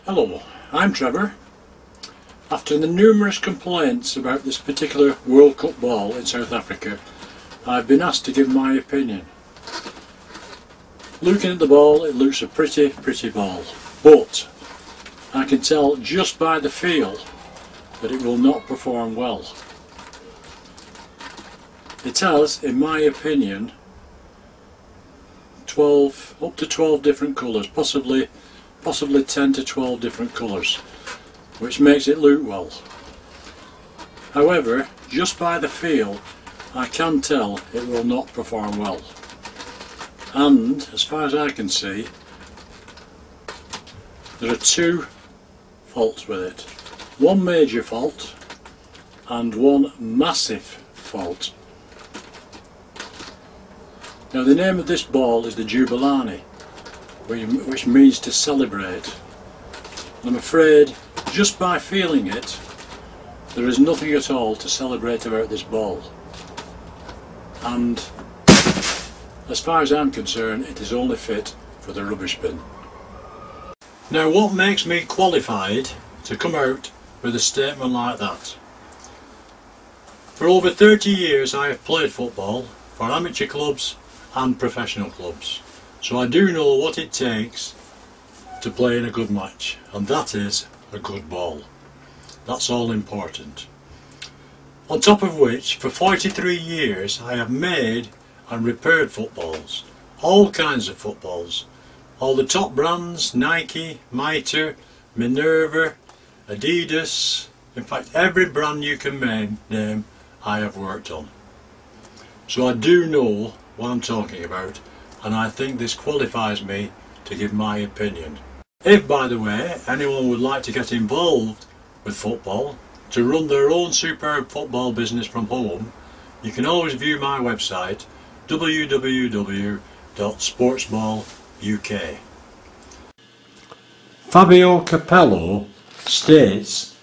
Hello, I'm Trevor. After the numerous complaints about this particular World Cup ball in South Africa, I've been asked to give my opinion. Looking at the ball, it looks a pretty ball, but I can tell just by the feel that it will not perform well. It has, in my opinion, up to 12 different colours, possibly 10 to 12 different colours, which makes it look well. However, just by the feel, I can tell it will not perform well. And as far as I can see, there are two faults with it. One major fault and one massive fault. Now the name of this ball is the Jubilani, which means to celebrate. I'm afraid, just by feeling it, there is nothing at all to celebrate about this ball. And as far as I'm concerned, it is only fit for the rubbish bin. Now what makes me qualified to come out with a statement like that? For over 30 years I have played football for amateur clubs and professional clubs, so I do know what it takes to play in a good match, and that is a good ball. That's all important. On top of which, for 43 years I have made and repaired footballs, all kinds of footballs, all the top brands, Nike, Mitre, Minerva, ADIDAS, in fact every brand you can name I have worked on. So I do know what I'm talking about, and I think this qualifies me to give my opinion. If, by the way, anyone would like to get involved with football, to run their own superb football business from home, you can always view my website www.sportsball.uk. Fabio Capello states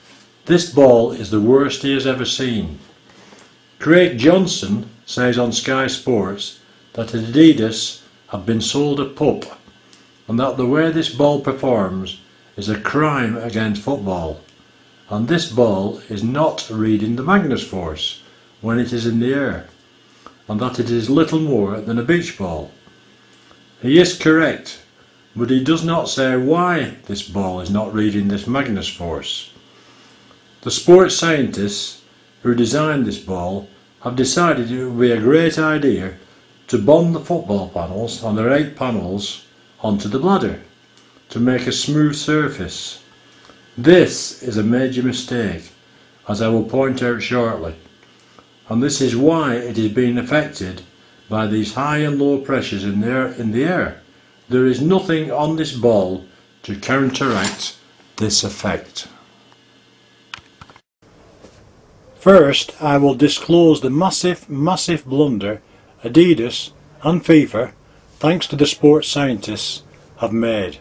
this ball is the worst he has ever seen. Craig Johnson says on Sky Sports that ADIDAS have been sold a pup, and that the way this ball performs is a crime against football, and this ball is not reading the Magnus force when it is in the air, and that it is little more than a beach ball. He is correct, but he does not say why this ball is not reading this Magnus force. The sports scientists who designed this ball have decided it would be a great idea to bond the football panels, on their 8 panels, onto the bladder to make a smooth surface. This is a major mistake, as I will point out shortly, and this is why it is being affected by these high and low pressures in the air. There is nothing on this ball to counteract this effect. First, I will disclose the massive blunder ADIDAS and FIFA, thanks to the sports scientists, have made.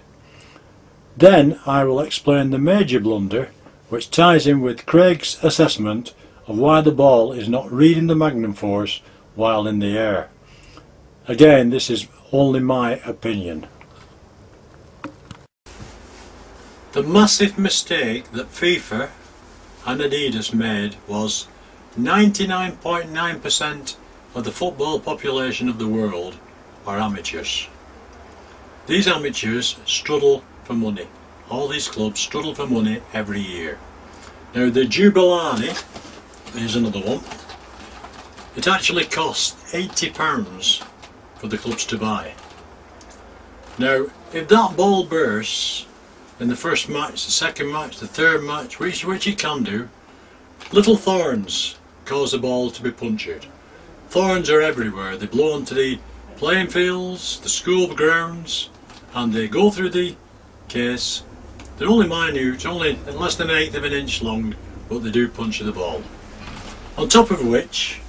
Then I will explain the major blunder which ties in with Craig's assessment of why the ball is not reading the Magnum force while in the air. Again, this is only my opinion. The massive mistake that FIFA and ADIDAS made was 99.9% of the football population of the world are amateurs. These amateurs struggle for money. All these clubs struggle for money every year. Now the Jubilani, here's another one, it actually costs £80 for the clubs to buy. Now if that ball bursts in the first match, the second match, the third match, which it can do, little thorns cause the ball to be punctured. Thorns are everywhere. They blow onto the playing fields, the school grounds, and they go through the case. They're only minute, only less than 1/8 of an inch long, but they do puncture the ball. On top of which,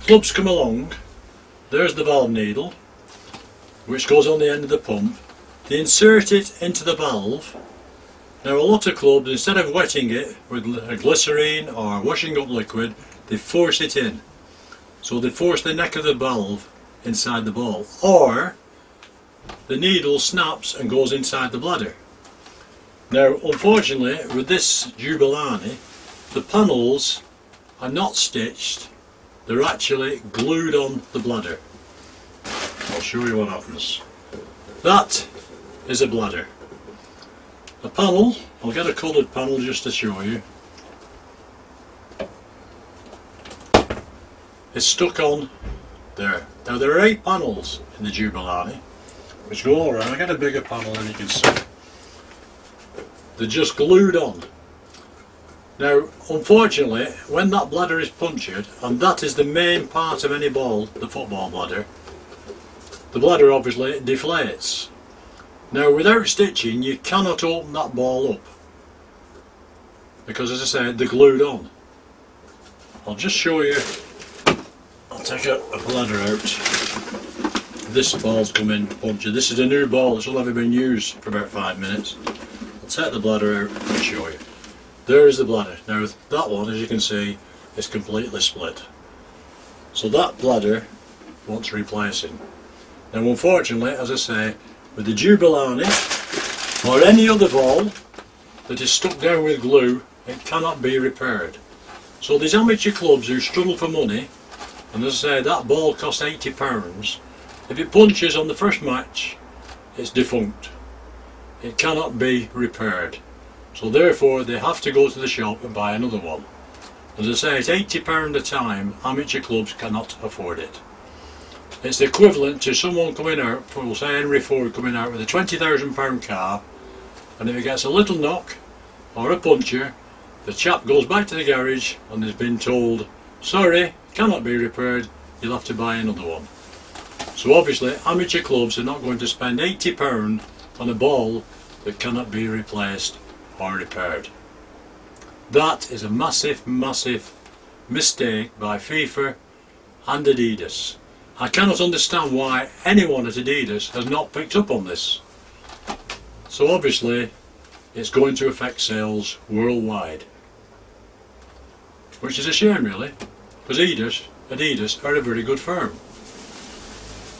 clubs come along, there's the valve needle, which goes on the end of the pump. They insert it into the valve. Now a lot of clubs, instead of wetting it with a glycerine or washing up liquid, they force it in. So they force the neck of the valve inside the ball, or the needle snaps and goes inside the bladder. Now unfortunately with this Jubilani, the panels are not stitched, they're actually glued on the bladder. I'll show you what happens. That is a bladder. A panel, I'll get a coloured panel just to show you. It's stuck on there. Now there are 8 panels in the Jubilani which go all around. I get a bigger panel than you can see. They're just glued on. Now unfortunately when that bladder is punctured, and that is the main part of any ball, the football bladder, the bladder obviously deflates. Now without stitching you cannot open that ball up because, as I said, they're glued on. I'll just show you. I'll take a bladder out. This ball's come in punctured. This is a new ball that's only ever been used for about 5 minutes. I'll take the bladder out and show you. There is the bladder. Now that one, as you can see, is completely split. So that bladder wants replacing. Now unfortunately, as I say, with the Jubilani or any other ball that is stuck down with glue, it cannot be repaired. So these amateur clubs who struggle for money, and as I say, that ball costs £80, if it punches on the first match, it's defunct. It cannot be repaired. So therefore they have to go to the shop and buy another one. As I say, it's £80 a time. Amateur clubs cannot afford it. It's the equivalent to someone coming out, for say Henry Ford coming out with a £20,000 car, and if he gets a little knock or a puncture, the chap goes back to the garage and has been told, sorry, cannot be repaired, you'll have to buy another one. So obviously amateur clubs are not going to spend £80 on a ball that cannot be replaced or repaired. That is a massive, massive mistake by FIFA and ADIDAS. I cannot understand why anyone at ADIDAS has not picked up on this. So obviously it's going to affect sales worldwide, which is a shame really, because ADIDAS are a very good firm.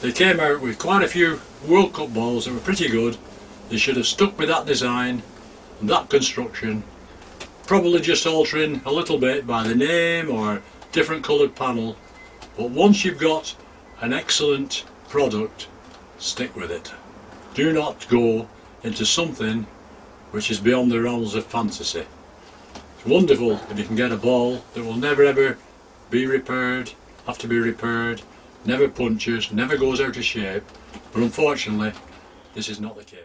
They came out with quite a few World Cup balls that were pretty good. They should have stuck with that design and that construction, probably just altering a little bit by the name or different coloured panel, but once you've got an excellent product, stick with it. Do not go into something which is beyond the realms of fantasy. It's wonderful if you can get a ball that will never ever be repaired, have to be repaired, never punctures, never goes out of shape, but unfortunately this is not the case.